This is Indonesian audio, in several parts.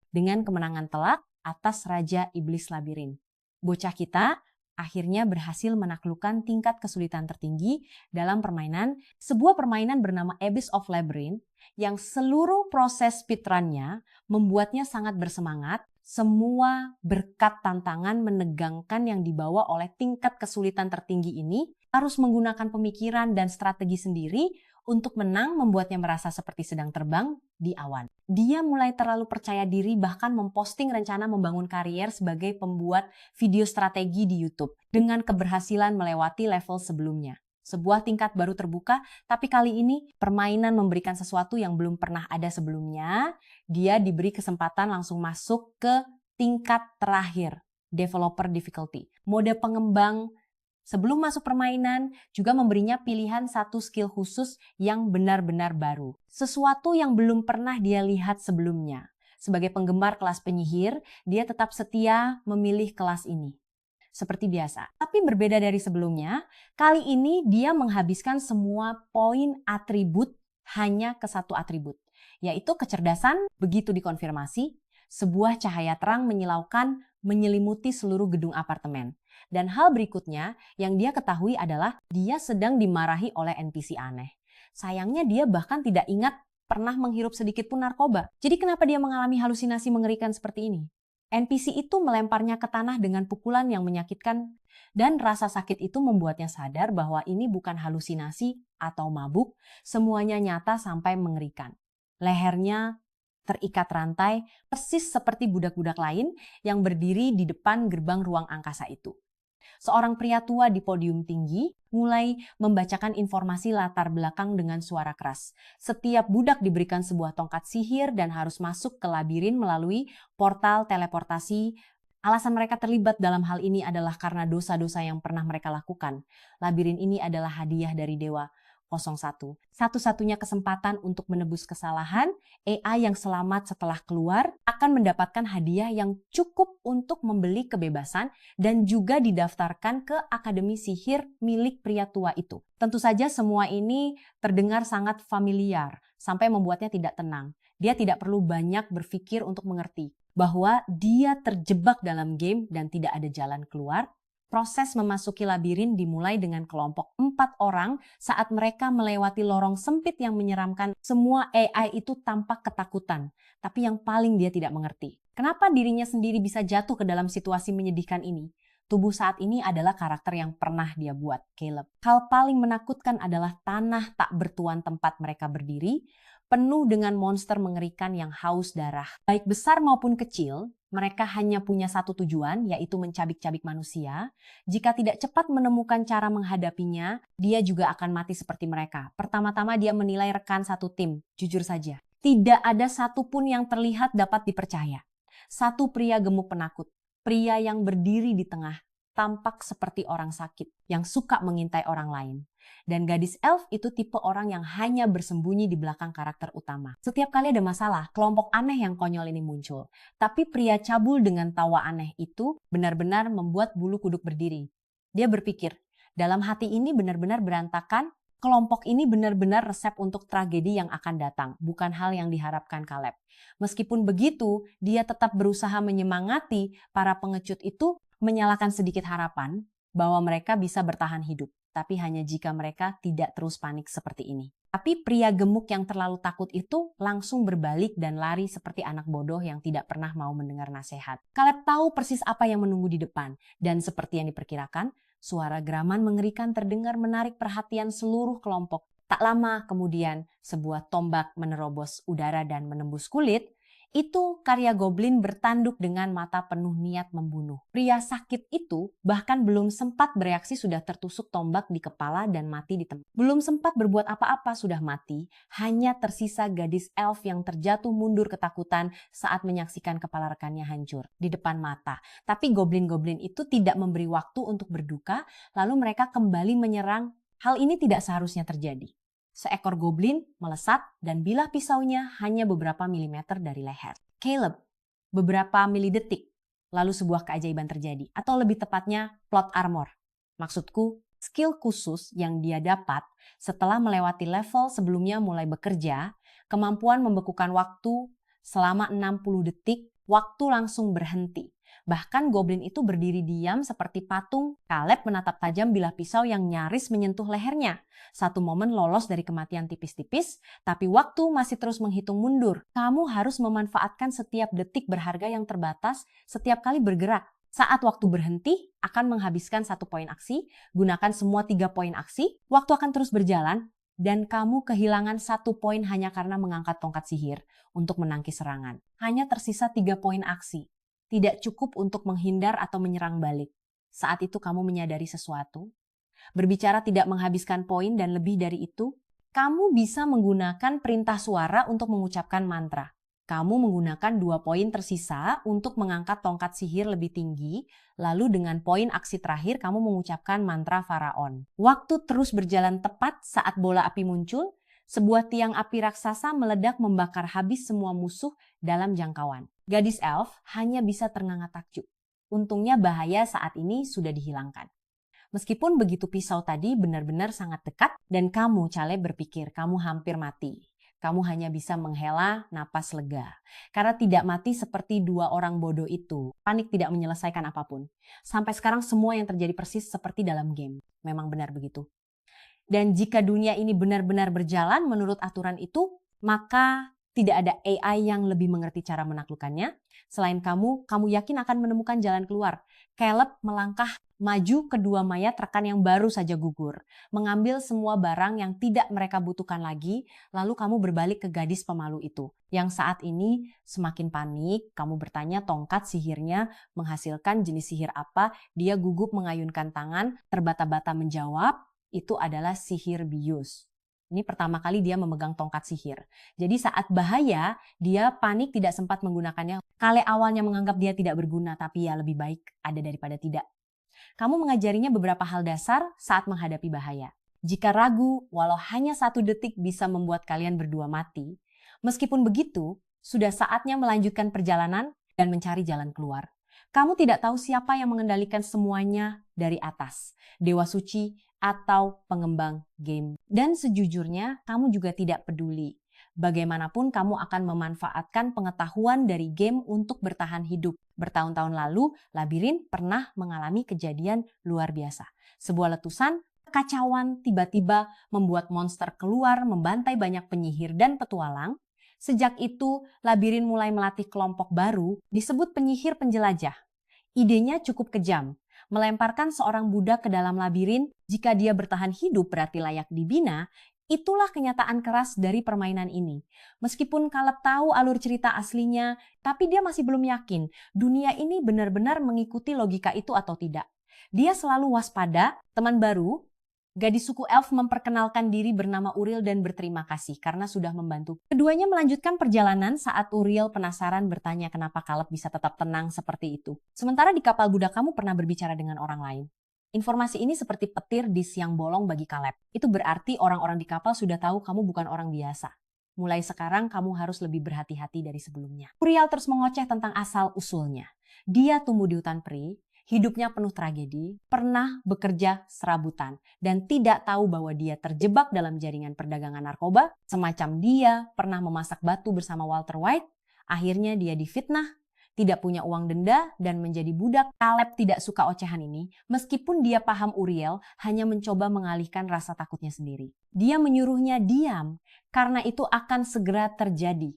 dengan kemenangan telak atas Raja Iblis Labirin. Bocah kita akhirnya berhasil menaklukkan tingkat kesulitan tertinggi dalam sebuah permainan bernama Abyss of Labyrinth yang seluruh proses speedrun-nya membuatnya sangat bersemangat, semua berkat tantangan menegangkan yang dibawa oleh tingkat kesulitan tertinggi ini, harus menggunakan pemikiran dan strategi sendiri untuk menang, membuatnya merasa seperti sedang terbang di awan. Dia mulai terlalu percaya diri, bahkan memposting rencana membangun karier sebagai pembuat video strategi di YouTube dengan keberhasilan melewati level sebelumnya. Sebuah tingkat baru terbuka, tapi kali ini permainan memberikan sesuatu yang belum pernah ada sebelumnya. Dia diberi kesempatan langsung masuk ke tingkat terakhir, developer difficulty. Mode pengembang sebelum masuk permainan juga memberinya pilihan satu skill khusus yang benar-benar baru. Sesuatu yang belum pernah dia lihat sebelumnya. Sebagai penggemar kelas penyihir, dia tetap setia memilih kelas ini. Seperti biasa. Tapi berbeda dari sebelumnya, kali ini dia menghabiskan semua poin atribut hanya ke satu atribut, yaitu kecerdasan. Begitu dikonfirmasi, sebuah cahaya terang menyilaukan menyelimuti seluruh gedung apartemen. Dan hal berikutnya yang dia ketahui adalah dia sedang dimarahi oleh NPC aneh. Sayangnya dia bahkan tidak ingat pernah menghirup sedikit pun narkoba. Jadi kenapa dia mengalami halusinasi mengerikan seperti ini? NPC itu melemparnya ke tanah dengan pukulan yang menyakitkan dan rasa sakit itu membuatnya sadar bahwa ini bukan halusinasi atau mabuk, semuanya nyata sampai mengerikan. Lehernya terikat rantai persis seperti budak-budak lain yang berdiri di depan gerbang ruang angkasa itu. Seorang pria tua di podium tinggi mulai membacakan informasi latar belakang dengan suara keras. Setiap budak diberikan sebuah tongkat sihir dan harus masuk ke labirin melalui portal teleportasi. Alasan mereka terlibat dalam hal ini adalah karena dosa-dosa yang pernah mereka lakukan. Labirin ini adalah hadiah dari Dewa 01. Satu-satunya kesempatan untuk menebus kesalahan, AI yang selamat setelah keluar akan mendapatkan hadiah yang cukup untuk membeli kebebasan dan juga didaftarkan ke Akademi Sihir milik pria tua itu. Tentu saja semua ini terdengar sangat familiar sampai membuatnya tidak tenang. Dia tidak perlu banyak berpikir untuk mengerti bahwa dia terjebak dalam game dan tidak ada jalan keluar. Proses memasuki labirin dimulai dengan kelompok 4 orang saat mereka melewati lorong sempit yang menyeramkan. Semua AI itu tampak ketakutan, tapi yang paling dia tidak mengerti. Kenapa dirinya sendiri bisa jatuh ke dalam situasi menyedihkan ini? Tubuh saat ini adalah karakter yang pernah dia buat, Caleb. Hal paling menakutkan adalah tanah tak bertuan tempat mereka berdiri, penuh dengan monster mengerikan yang haus darah. Baik besar maupun kecil, mereka hanya punya satu tujuan, yaitu mencabik-cabik manusia. Jika tidak cepat menemukan cara menghadapinya, dia juga akan mati seperti mereka. Pertama-tama dia menilai rekan satu tim. Jujur saja, tidak ada satupun yang terlihat dapat dipercaya. Satu pria gemuk penakut, pria yang berdiri di tengah, tampak seperti orang sakit yang suka mengintai orang lain. Dan gadis elf itu tipe orang yang hanya bersembunyi di belakang karakter utama. Setiap kali ada masalah, kelompok aneh yang konyol ini muncul. Tapi pria cabul dengan tawa aneh itu benar-benar membuat bulu kuduk berdiri. Dia berpikir, dalam hati ini benar-benar berantakan, kelompok ini benar-benar resep untuk tragedi yang akan datang, bukan hal yang diharapkan Caleb. Meskipun begitu, dia tetap berusaha menyemangati para pengecut itu, menyalakan sedikit harapan bahwa mereka bisa bertahan hidup. Tapi hanya jika mereka tidak terus panik seperti ini. Tapi pria gemuk yang terlalu takut itu langsung berbalik dan lari seperti anak bodoh yang tidak pernah mau mendengar nasihat. Caleb tahu persis apa yang menunggu di depan. Dan seperti yang diperkirakan, suara geraman mengerikan terdengar menarik perhatian seluruh kelompok. Tak lama kemudian, sebuah tombak menerobos udara dan menembus kulit. Itu karya goblin bertanduk dengan mata penuh niat membunuh. Pria sakit itu bahkan belum sempat bereaksi sudah tertusuk tombak di kepala dan mati di tempat. Belum sempat berbuat apa-apa sudah mati, hanya tersisa gadis elf yang terjatuh mundur ketakutan saat menyaksikan kepala rekannya hancur di depan mata. Tapi goblin-goblin itu tidak memberi waktu untuk berduka, lalu mereka kembali menyerang. Hal ini tidak seharusnya terjadi. Seekor goblin melesat dan bilah pisaunya hanya beberapa milimeter dari leher Caleb. Beberapa milidetik, lalu sebuah keajaiban terjadi. Atau lebih tepatnya plot armor. Maksudku, skill khusus yang dia dapat setelah melewati level sebelumnya mulai bekerja, kemampuan membekukan waktu selama 60 detik waktu langsung berhenti. Bahkan goblin itu berdiri diam seperti patung. Caleb menatap tajam bilah pisau yang nyaris menyentuh lehernya. Satu momen lolos dari kematian tipis-tipis, tapi waktu masih terus menghitung mundur. Kamu harus memanfaatkan setiap detik berharga yang terbatas setiap kali bergerak. Saat waktu berhenti, akan menghabiskan 1 poin aksi, gunakan semua 3 poin aksi, waktu akan terus berjalan, dan kamu kehilangan 1 poin hanya karena mengangkat tongkat sihir untuk menangkis serangan. Hanya tersisa 3 poin aksi. Tidak cukup untuk menghindar atau menyerang balik. Saat itu kamu menyadari sesuatu. Berbicara tidak menghabiskan poin dan lebih dari itu, kamu bisa menggunakan perintah suara untuk mengucapkan mantra. Kamu menggunakan 2 poin tersisa untuk mengangkat tongkat sihir lebih tinggi, lalu dengan poin aksi terakhir kamu mengucapkan mantra Faraon. Waktu terus berjalan tepat saat bola api muncul, sebuah tiang api raksasa meledak membakar habis semua musuh dalam jangkauan. Gadis elf hanya bisa ternganga takjub. Untungnya bahaya saat ini sudah dihilangkan. Meskipun begitu pisau tadi benar-benar sangat dekat dan kamu, Caleb, berpikir kamu hampir mati. Kamu hanya bisa menghela napas lega. Karena tidak mati seperti 2 orang bodoh itu. Panik tidak menyelesaikan apapun. Sampai sekarang semua yang terjadi persis seperti dalam game. Memang benar begitu. Dan jika dunia ini benar-benar berjalan menurut aturan itu, maka tidak ada AI yang lebih mengerti cara menaklukkannya. Selain kamu yakin akan menemukan jalan keluar. Caleb melangkah maju ke 2 mayat rekan yang baru saja gugur. Mengambil semua barang yang tidak mereka butuhkan lagi, lalu kamu berbalik ke gadis pemalu itu. Yang saat ini semakin panik, kamu bertanya tongkat sihirnya menghasilkan jenis sihir apa, dia gugup mengayunkan tangan, terbata-bata menjawab, itu adalah sihir bius. Ini pertama kali dia memegang tongkat sihir. Jadi saat bahaya, dia panik tidak sempat menggunakannya. Kale awalnya menganggap dia tidak berguna, tapi ya lebih baik ada daripada tidak. Kamu mengajarinya beberapa hal dasar saat menghadapi bahaya. Jika ragu, walau hanya 1 detik bisa membuat kalian berdua mati. Meskipun begitu, sudah saatnya melanjutkan perjalanan dan mencari jalan keluar. Kamu tidak tahu siapa yang mengendalikan semuanya dari atas. Dewa suci atau pengembang game. Dan sejujurnya, kamu juga tidak peduli. Bagaimanapun kamu akan memanfaatkan pengetahuan dari game untuk bertahan hidup. Bertahun-tahun lalu, Labirin pernah mengalami kejadian luar biasa. Sebuah letusan, kekacauan tiba-tiba membuat monster keluar membantai banyak penyihir dan petualang. Sejak itu, Labirin mulai melatih kelompok baru disebut penyihir penjelajah. Idenya cukup kejam. Melemparkan seorang budak ke dalam labirin, jika dia bertahan hidup berarti layak dibina, itulah kenyataan keras dari permainan ini. Meskipun Caleb tahu alur cerita aslinya, tapi dia masih belum yakin dunia ini benar-benar mengikuti logika itu atau tidak. Dia selalu waspada, teman baru, gadis suku elf memperkenalkan diri bernama Uriel dan berterima kasih karena sudah membantu. Keduanya melanjutkan perjalanan saat Uriel penasaran bertanya kenapa Caleb bisa tetap tenang seperti itu. Sementara di kapal budak kamu pernah berbicara dengan orang lain. Informasi ini seperti petir di siang bolong bagi Caleb. Itu berarti orang-orang di kapal sudah tahu kamu bukan orang biasa. Mulai sekarang kamu harus lebih berhati-hati dari sebelumnya. Uriel terus mengoceh tentang asal-usulnya. Dia tumbuh di hutan peri, hidupnya penuh tragedi, pernah bekerja serabutan, dan tidak tahu bahwa dia terjebak dalam jaringan perdagangan narkoba, semacam dia pernah memasak batu bersama Walter White, akhirnya dia difitnah, tidak punya uang denda, dan menjadi budak. Caleb tidak suka ocehan ini, meskipun dia paham Uriel hanya mencoba mengalihkan rasa takutnya sendiri. Dia menyuruhnya diam, karena itu akan segera terjadi.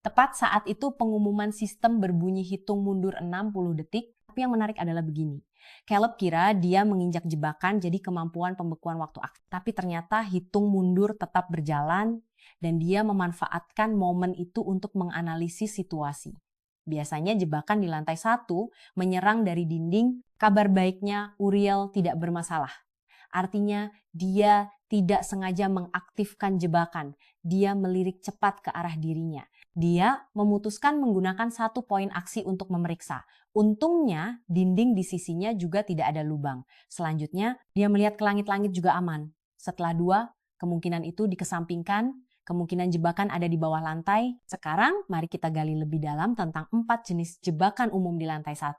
Tepat saat itu pengumuman sistem berbunyi hitung mundur 60 detik, tapi yang menarik adalah begini. Caleb kira dia menginjak jebakan jadi kemampuan pembekuan waktu aktif. Tapi ternyata hitung mundur tetap berjalan dan dia memanfaatkan momen itu untuk menganalisis situasi. Biasanya jebakan di lantai 1 menyerang dari dinding, kabar baiknya Uriel tidak bermasalah. Artinya dia tidak sengaja mengaktifkan jebakan, dia melirik cepat ke arah dirinya. Dia memutuskan menggunakan 1 poin aksi untuk memeriksa. Untungnya dinding di sisinya juga tidak ada lubang. Selanjutnya dia melihat ke langit-langit juga aman. Setelah 2, kemungkinan itu dikesampingkan, kemungkinan jebakan ada di bawah lantai. Sekarang mari kita gali lebih dalam tentang 4 jenis jebakan umum di lantai 1.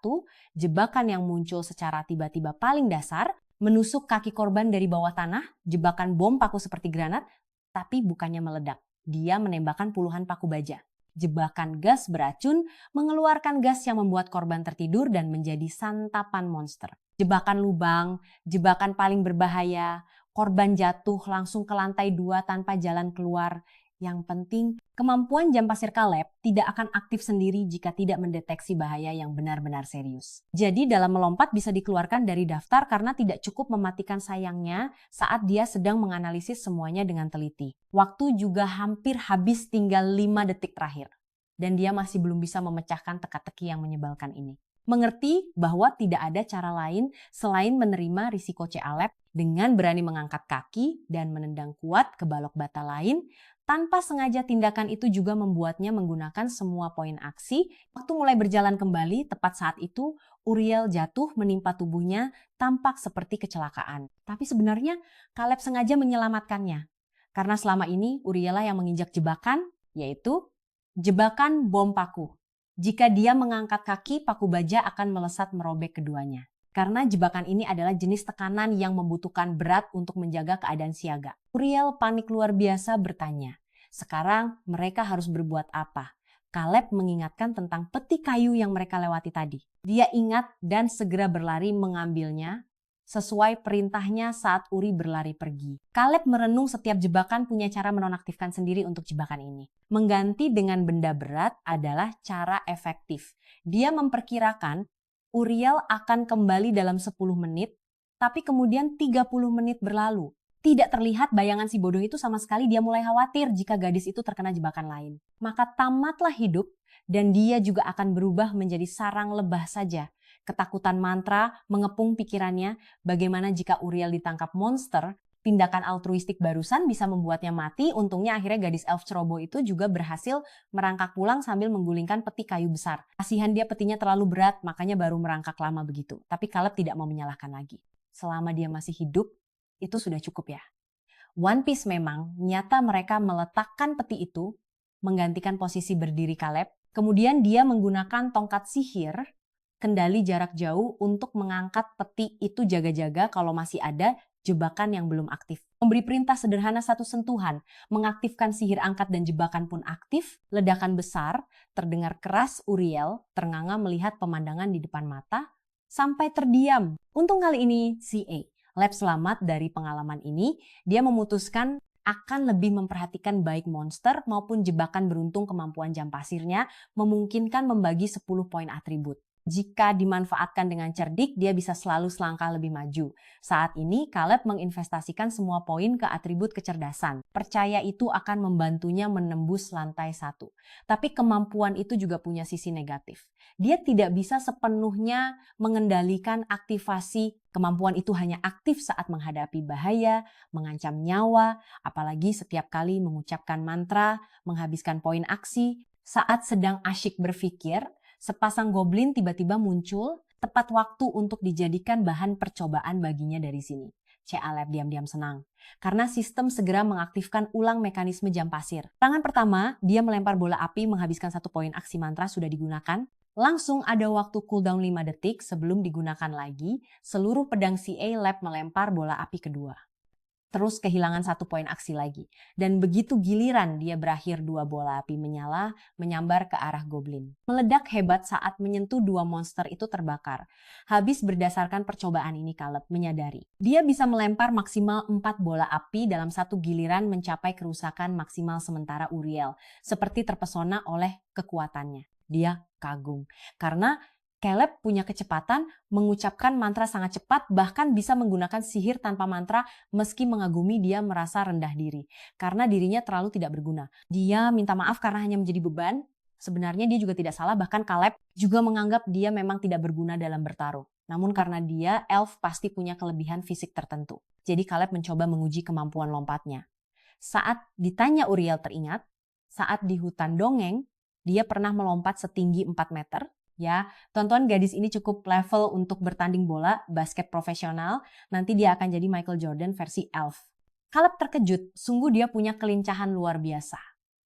Jebakan yang muncul secara tiba-tiba paling dasar, menusuk kaki korban dari bawah tanah, jebakan bom paku seperti granat, tapi bukannya meledak. Dia menembakkan puluhan paku baja. jebakan gas beracun mengeluarkan gas yang membuat korban tertidur dan menjadi santapan monster. Jebakan lubang, jebakan paling berbahaya, korban jatuh langsung ke lantai 2 tanpa jalan keluar. Yang penting, kemampuan jam pasir Caleb tidak akan aktif sendiri jika tidak mendeteksi bahaya yang benar-benar serius. Jadi dalam melompat bisa dikeluarkan dari daftar karena tidak cukup mematikan sayangnya saat dia sedang menganalisis semuanya dengan teliti. Waktu juga hampir habis, tinggal 5 detik terakhir. Dan dia masih belum bisa memecahkan teka-teki yang menyebalkan ini. Mengerti bahwa tidak ada cara lain selain menerima risiko Caleb dengan berani mengangkat kaki dan menendang kuat ke balok bata lain. Tanpa sengaja tindakan itu juga membuatnya menggunakan semua poin aksi. Waktu mulai berjalan kembali, tepat saat itu Uriel jatuh menimpa tubuhnya, tampak seperti kecelakaan. Tapi sebenarnya Caleb sengaja menyelamatkannya. Karena selama ini Uriel yang menginjak jebakan, yaitu jebakan bom paku. Jika dia mengangkat kaki, paku baja akan melesat merobek keduanya. Karena jebakan ini adalah jenis tekanan yang membutuhkan berat untuk menjaga keadaan siaga. Uriel panik luar biasa bertanya, sekarang mereka harus berbuat apa? Caleb mengingatkan tentang peti kayu yang mereka lewati tadi. Dia ingat dan segera berlari mengambilnya sesuai perintahnya saat Uri berlari pergi. Caleb merenung setiap jebakan punya cara menonaktifkan sendiri untuk jebakan ini. Mengganti dengan benda berat adalah cara efektif. Dia memperkirakan Uriel akan kembali dalam 10 menit, tapi kemudian 30 menit berlalu. Tidak terlihat bayangan si bodoh itu sama sekali. Dia mulai khawatir jika gadis itu terkena jebakan lain. Maka tamatlah hidup dan dia juga akan berubah menjadi sarang lebah saja. Ketakutan mantra mengepung pikirannya, bagaimana jika Uriel ditangkap monster. Tindakan altruistik barusan bisa membuatnya mati. Untungnya akhirnya gadis elf ceroboh itu juga berhasil merangkak pulang sambil menggulingkan peti kayu besar. Kasihan dia, petinya terlalu berat, makanya baru merangkak lama begitu. Tapi Caleb tidak mau menyalahkan lagi. Selama dia masih hidup, itu sudah cukup ya. One Piece memang nyata mereka meletakkan peti itu, menggantikan posisi berdiri Caleb. Kemudian dia menggunakan tongkat sihir, kendali jarak jauh untuk mengangkat peti itu jaga-jaga kalau masih ada jebakan yang belum aktif. Memberi perintah sederhana satu sentuhan, mengaktifkan sihir angkat dan jebakan pun aktif. Ledakan besar, terdengar keras. Uriel ternganga melihat pemandangan di depan mata, sampai terdiam. Untung kali ini CA, Lab selamat dari pengalaman ini. Dia memutuskan akan lebih memperhatikan baik monster maupun jebakan beruntung. Kemampuan jam pasirnya memungkinkan membagi 10 poin atribut. Jika dimanfaatkan dengan cerdik, dia bisa selalu selangkah lebih maju. Saat ini, Caleb menginvestasikan semua poin ke atribut kecerdasan. Percaya itu akan membantunya menembus lantai 1. Tapi kemampuan itu juga punya sisi negatif. Dia tidak bisa sepenuhnya mengendalikan aktivasi. Kemampuan itu hanya aktif saat menghadapi bahaya, mengancam nyawa, apalagi setiap kali mengucapkan mantra, menghabiskan poin aksi. Saat sedang asyik berpikir, sepasang goblin tiba-tiba muncul, tepat waktu untuk dijadikan bahan percobaan baginya dari sini. Caleb diam-diam senang, karena sistem segera mengaktifkan ulang mekanisme jam pasir. Tangan pertama, dia melempar bola api menghabiskan 1 poin aksi mantra sudah digunakan. Langsung ada waktu cooldown 5 detik sebelum digunakan lagi, seluruh pedang CA Lab melempar bola api kedua. Terus kehilangan 1 poin aksi lagi. Dan begitu giliran dia berakhir, 2 bola api menyala, menyambar ke arah goblin. Meledak hebat saat menyentuh 2 monster itu terbakar. Habis berdasarkan percobaan ini Caleb menyadari. Dia bisa melempar maksimal 4 bola api dalam 1 giliran mencapai kerusakan maksimal, sementara Uriel seperti terpesona oleh kekuatannya. Dia kagum. Karena Caleb punya kecepatan mengucapkan mantra sangat cepat, bahkan bisa menggunakan sihir tanpa mantra. Meski mengagumi, dia merasa rendah diri karena dirinya terlalu tidak berguna. Dia minta maaf karena hanya menjadi beban. Sebenarnya dia juga tidak salah, bahkan Caleb juga menganggap dia memang tidak berguna dalam bertaruh. Namun karena dia elf pasti punya kelebihan fisik tertentu. Jadi Caleb mencoba menguji kemampuan lompatnya. Saat ditanya Uriel teringat, saat di hutan dongeng, dia pernah melompat setinggi 4 meter. Ya, tonton, gadis ini cukup level untuk bertanding bola basket profesional. Nanti dia akan jadi Michael Jordan versi elf. Caleb terkejut, sungguh dia punya kelincahan luar biasa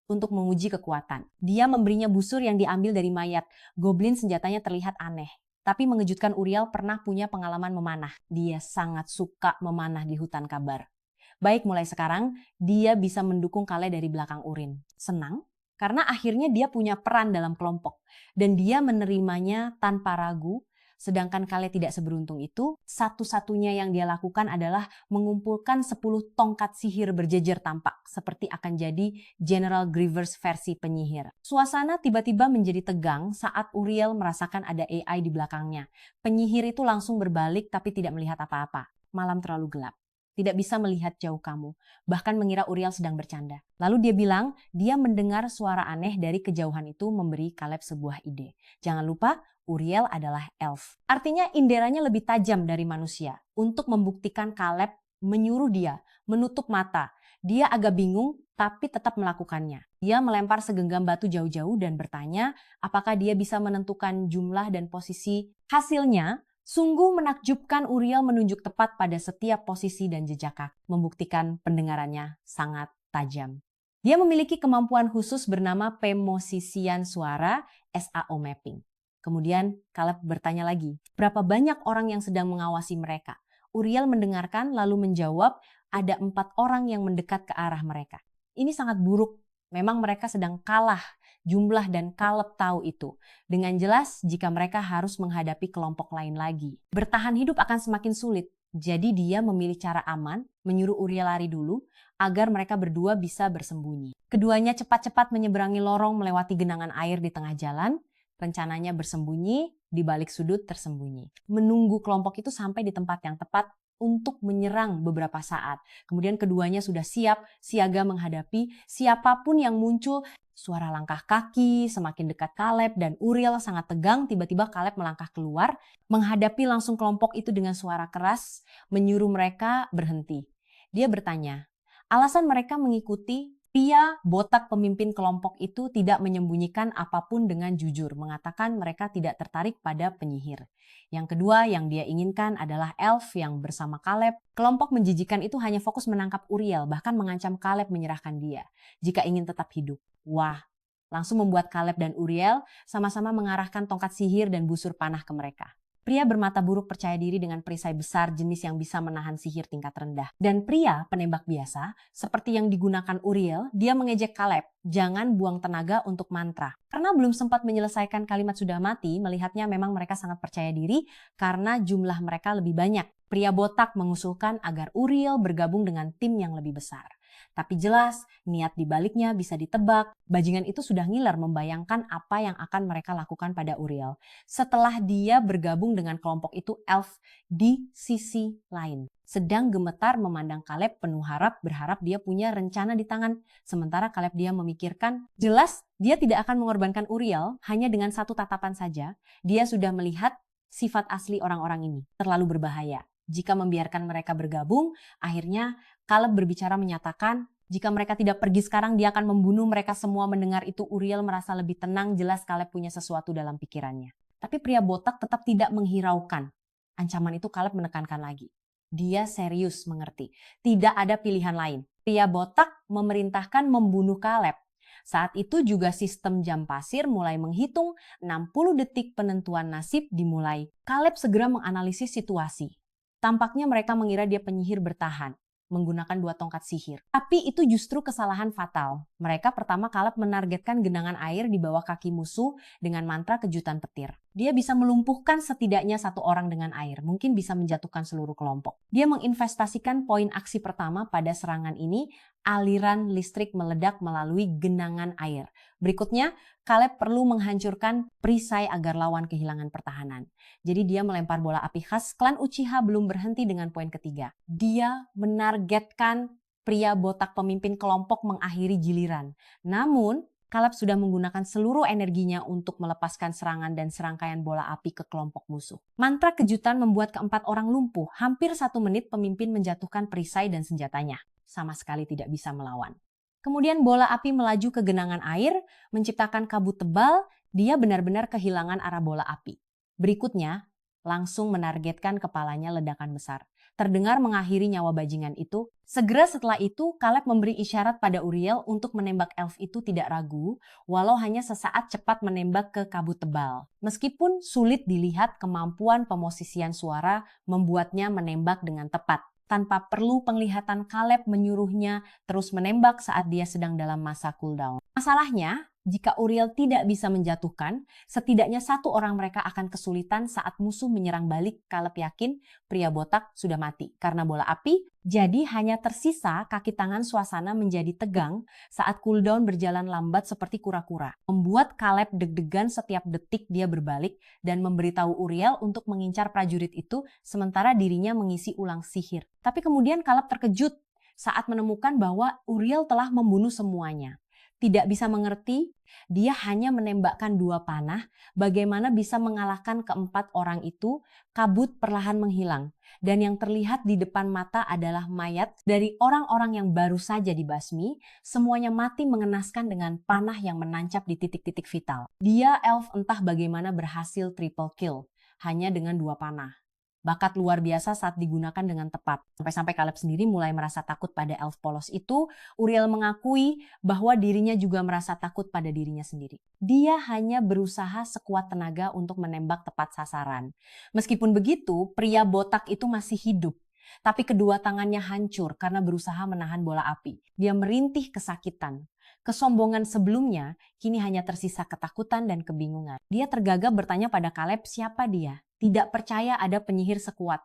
untuk menguji kekuatan. Dia memberinya busur yang diambil dari mayat. Goblin senjatanya terlihat aneh. Tapi mengejutkan, Uriel pernah punya pengalaman memanah. Dia sangat suka memanah di hutan kabar. Baik, mulai sekarang dia bisa mendukung Kale dari belakang Urin. Senang? Karena akhirnya dia punya peran dalam kelompok dan dia menerimanya tanpa ragu. Sedangkan Caleb tidak seberuntung itu, satu-satunya yang dia lakukan adalah mengumpulkan 10 tongkat sihir berjejer tampak, seperti akan jadi General Grievous versi penyihir. Suasana tiba-tiba menjadi tegang saat Uriel merasakan ada AI di belakangnya. Penyihir itu langsung berbalik tapi tidak melihat apa-apa. Malam terlalu gelap. Tidak bisa melihat jauh kamu, bahkan mengira Uriel sedang bercanda. Lalu dia bilang, dia mendengar suara aneh dari kejauhan itu memberi Caleb sebuah ide. Jangan lupa, Uriel adalah elf. Artinya inderanya lebih tajam dari manusia. Untuk membuktikan Caleb menyuruh dia menutup mata. Dia agak bingung, tapi tetap melakukannya. Dia melempar segenggam batu jauh-jauh dan bertanya apakah dia bisa menentukan jumlah dan posisi. Hasilnya, sungguh menakjubkan. Uriel menunjuk tepat pada setiap posisi dan jejak kaki, membuktikan pendengarannya sangat tajam. Dia memiliki kemampuan khusus bernama pemosisian suara SAO mapping. Kemudian Caleb bertanya lagi, berapa banyak orang yang sedang mengawasi mereka? Uriel mendengarkan lalu menjawab, ada 4 orang yang mendekat ke arah mereka. Ini sangat buruk. Memang mereka sedang kalah jumlah dan Caleb tahu itu. Dengan jelas jika mereka harus menghadapi kelompok lain lagi. Bertahan hidup akan semakin sulit. Jadi dia memilih cara aman, menyuruh Uriel lari dulu agar mereka berdua bisa bersembunyi. Keduanya cepat-cepat menyeberangi lorong melewati genangan air di tengah jalan. Rencananya bersembunyi di balik sudut tersembunyi. Menunggu kelompok itu sampai di tempat yang tepat untuk menyerang beberapa saat. Kemudian keduanya sudah siap, siaga menghadapi siapapun yang muncul. Suara langkah kaki semakin dekat Caleb dan Uriel sangat tegang. Tiba-tiba Caleb melangkah keluar, menghadapi langsung kelompok itu dengan suara keras, menyuruh mereka berhenti. Dia bertanya, alasan mereka mengikuti. Pria botak pemimpin kelompok itu tidak menyembunyikan apapun dengan jujur, mengatakan mereka tidak tertarik pada penyihir. Yang kedua yang dia inginkan adalah elf yang bersama Caleb. Kelompok menjijikan itu hanya fokus menangkap Uriel, bahkan mengancam Caleb menyerahkan dia jika ingin tetap hidup. Wah, langsung membuat Caleb dan Uriel sama-sama mengarahkan tongkat sihir dan busur panah ke mereka. Pria bermata buruk percaya diri dengan perisai besar jenis yang bisa menahan sihir tingkat rendah. Dan pria penembak biasa, seperti yang digunakan Uriel, dia mengejek Caleb, jangan buang tenaga untuk mantra. Karena belum sempat menyelesaikan kalimat sudah mati, melihatnya memang mereka sangat percaya diri karena jumlah mereka lebih banyak. Pria botak mengusulkan agar Uriel bergabung dengan tim yang lebih besar. Tapi jelas, niat dibaliknya bisa ditebak. Bajingan itu sudah ngiler membayangkan apa yang akan mereka lakukan pada Uriel. Setelah dia bergabung dengan kelompok itu, elf di sisi lain sedang gemetar memandang Caleb penuh berharap dia punya rencana di tangan. Sementara Caleb dia memikirkan, jelas dia tidak akan mengorbankan Uriel hanya dengan satu tatapan saja. Dia sudah melihat sifat asli orang-orang ini terlalu berbahaya. Jika membiarkan mereka bergabung, akhirnya Caleb berbicara menyatakan, jika mereka tidak pergi sekarang, dia akan membunuh mereka semua. Mendengar itu, Uriel merasa lebih tenang, jelas Caleb punya sesuatu dalam pikirannya. Tapi pria botak tetap tidak menghiraukan. Ancaman itu Caleb menekankan lagi. Dia serius mengerti, tidak ada pilihan lain. Pria botak memerintahkan membunuh Caleb. Saat itu juga sistem jam pasir mulai menghitung 60 detik penentuan nasib dimulai. Caleb segera menganalisis situasi. Tampaknya mereka mengira dia penyihir bertahan, menggunakan 2 tongkat sihir. Tapi itu justru kesalahan fatal. Mereka pertama Caleb menargetkan genangan air di bawah kaki musuh dengan mantra kejutan petir. Dia bisa melumpuhkan setidaknya 1 orang dengan air, mungkin bisa menjatuhkan seluruh kelompok. Dia menginvestasikan poin aksi pertama pada serangan ini, aliran listrik meledak melalui genangan air. Berikutnya, Caleb perlu menghancurkan perisai agar lawan kehilangan pertahanan. Jadi dia melempar bola api khas klan Uchiha. Belum berhenti dengan poin ketiga. Dia menargetkan pria botak pemimpin kelompok mengakhiri giliran. Namun, Caleb sudah menggunakan seluruh energinya untuk melepaskan serangan dan serangkaian bola api ke kelompok musuh. Mantra kejutan membuat keempat orang lumpuh. Hampir 1 menit pemimpin menjatuhkan perisai dan senjatanya. Sama sekali tidak bisa melawan. Kemudian bola api melaju ke genangan air, menciptakan kabut tebal. Dia benar-benar kehilangan arah bola api. Berikutnya, langsung menargetkan kepalanya ledakan besar. Terdengar mengakhiri nyawa bajingan itu. Segera setelah itu, Caleb memberi isyarat pada Uriel untuk menembak elf itu tidak ragu, walau hanya sesaat cepat menembak ke kabut tebal. Meskipun sulit dilihat, kemampuan pemosisian suara membuatnya menembak dengan tepat. Tanpa perlu penglihatan, Caleb menyuruhnya terus menembak saat dia sedang dalam masa cooldown. Masalahnya, Jika Uriel tidak bisa menjatuhkan, setidaknya satu orang mereka akan kesulitan saat musuh menyerang balik. Kaleb yakin pria botak sudah mati karena bola api, jadi hanya tersisa kaki tangan. Suasana menjadi tegang saat cooldown berjalan lambat seperti kura-kura. Membuat Kaleb deg-degan setiap detik. Dia berbalik dan memberitahu Uriel untuk mengincar prajurit itu sementara dirinya mengisi ulang sihir. Tapi kemudian Kaleb terkejut saat menemukan bahwa Uriel telah membunuh semuanya. Tidak bisa mengerti, dia hanya menembakkan 2 panah, bagaimana bisa mengalahkan keempat orang itu. Kabut perlahan menghilang, dan yang terlihat di depan mata adalah mayat dari orang-orang yang baru saja dibasmi, semuanya mati mengenaskan dengan panah yang menancap di titik-titik vital. Dia elf entah bagaimana berhasil triple kill, hanya dengan 2 panah. Bakat luar biasa saat digunakan dengan tepat. Sampai-sampai Kaleb sendiri mulai merasa takut pada elf polos itu. Uriel mengakui bahwa dirinya juga merasa takut pada dirinya sendiri. Dia hanya berusaha sekuat tenaga untuk menembak tepat sasaran. Meskipun begitu, pria botak itu masih hidup. Tapi kedua tangannya hancur karena berusaha menahan bola api. Dia merintih kesakitan. Kesombongan sebelumnya kini hanya tersisa ketakutan dan kebingungan. Dia tergagap bertanya pada Kaleb siapa dia. Tidak percaya ada penyihir sekuat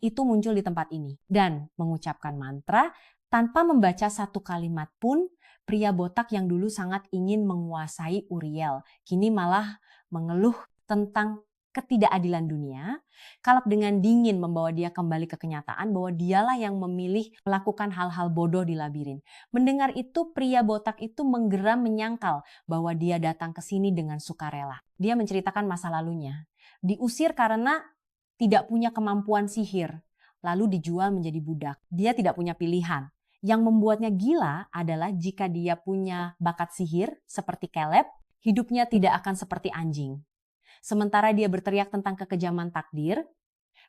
itu muncul di tempat ini. Dan mengucapkan mantra tanpa membaca satu kalimat pun, pria botak yang dulu sangat ingin menguasai Uriel kini malah mengeluh tentang ketidakadilan dunia. Kaleb dengan dingin membawa dia kembali ke kenyataan bahwa dialah yang memilih melakukan hal-hal bodoh di labirin. Mendengar itu, pria botak itu menggeram menyangkal bahwa dia datang ke sini dengan sukarela. Dia menceritakan masa lalunya. Diusir karena tidak punya kemampuan sihir, lalu dijual menjadi budak. Dia tidak punya pilihan. Yang membuatnya gila adalah jika dia punya bakat sihir seperti Kaleb, hidupnya tidak akan seperti anjing. Sementara dia berteriak tentang kekejaman takdir,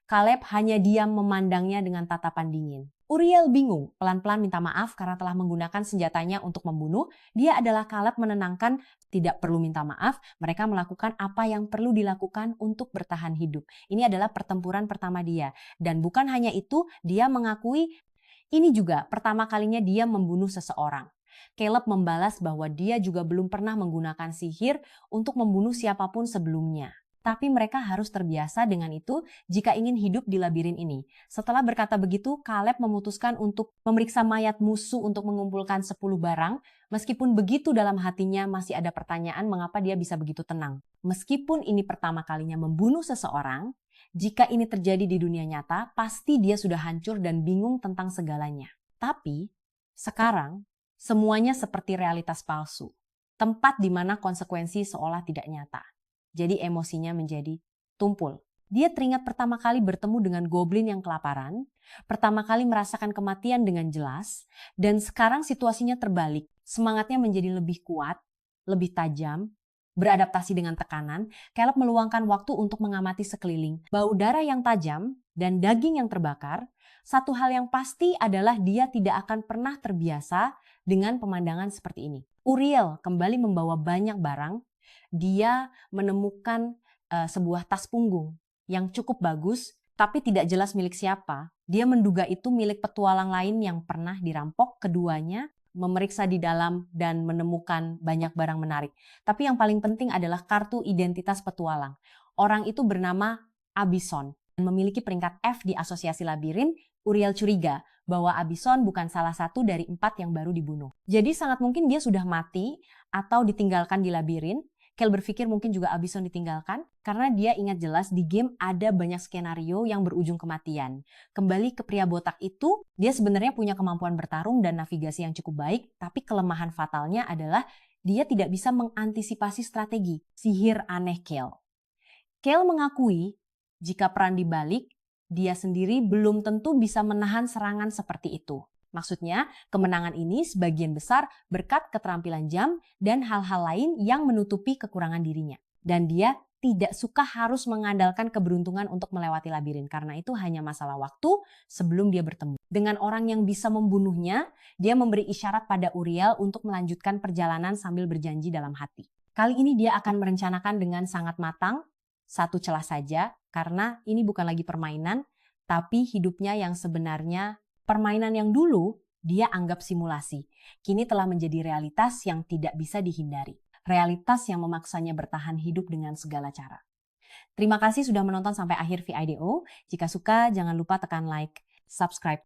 Kaleb hanya diam memandangnya dengan tatapan dingin. Uriel bingung, pelan-pelan minta maaf karena telah menggunakan senjatanya untuk membunuh. Dia adalah Kaleb menenangkan, tidak perlu minta maaf, mereka melakukan apa yang perlu dilakukan untuk bertahan hidup. Ini adalah pertempuran pertama dia. Dan bukan hanya itu, dia mengakui ini juga pertama kalinya dia membunuh seseorang. Kaleb membalas bahwa dia juga belum pernah menggunakan sihir untuk membunuh siapapun sebelumnya. Tapi mereka harus terbiasa dengan itu jika ingin hidup di labirin ini. Setelah berkata begitu, Kaleb memutuskan untuk memeriksa mayat musuh untuk mengumpulkan 10 barang. Meskipun begitu dalam hatinya masih ada pertanyaan mengapa dia bisa begitu tenang. Meskipun ini pertama kalinya membunuh seseorang, jika ini terjadi di dunia nyata, pasti dia sudah hancur dan bingung tentang segalanya. Tapi sekarang semuanya seperti realitas palsu. Tempat di mana konsekuensi seolah tidak nyata. Jadi emosinya menjadi tumpul. Dia teringat pertama kali bertemu dengan goblin yang kelaparan, pertama kali merasakan kematian dengan jelas, dan sekarang situasinya terbalik. Semangatnya menjadi lebih kuat, lebih tajam, beradaptasi dengan tekanan. Kaleb meluangkan waktu untuk mengamati sekeliling. Bau darah yang tajam dan daging yang terbakar, satu hal yang pasti adalah dia tidak akan pernah terbiasa dengan pemandangan seperti ini. Uriel kembali membawa banyak barang. Dia menemukan sebuah tas punggung yang cukup bagus, tapi tidak jelas milik siapa. Dia menduga itu milik petualang lain yang pernah dirampok. Keduanya memeriksa di dalam dan menemukan banyak barang menarik. Tapi yang paling penting adalah kartu identitas petualang. Orang itu bernama Abison dan memiliki peringkat F di Asosiasi Labirin. Uriel curiga bahwa Abison bukan salah satu dari 4 yang baru dibunuh. Jadi sangat mungkin dia sudah mati atau ditinggalkan di labirin. Kaleb berpikir mungkin juga Abison ditinggalkan karena dia ingat jelas di game ada banyak skenario yang berujung kematian. Kembali ke pria botak itu, dia sebenarnya punya kemampuan bertarung dan navigasi yang cukup baik, tapi kelemahan fatalnya adalah dia tidak bisa mengantisipasi strategi sihir aneh Kaleb. Kaleb mengakui jika peran dibalik, dia sendiri belum tentu bisa menahan serangan seperti itu. Maksudnya, kemenangan ini sebagian besar berkat keterampilan jam dan hal-hal lain yang menutupi kekurangan dirinya. Dan dia tidak suka harus mengandalkan keberuntungan untuk melewati labirin, karena itu hanya masalah waktu sebelum dia bertemu. Dengan orang yang bisa membunuhnya, dia memberi isyarat pada Uriel untuk melanjutkan perjalanan sambil berjanji dalam hati. Kali ini dia akan merencanakan dengan sangat matang, satu celah saja, karena ini bukan lagi permainan, tapi hidupnya yang sebenarnya. Permainan yang dulu dia anggap simulasi, kini telah menjadi realitas yang tidak bisa dihindari. realitas yang memaksanya bertahan hidup dengan segala cara. Terima kasih sudah menonton sampai akhir video. Jika suka, jangan lupa tekan like, subscribe,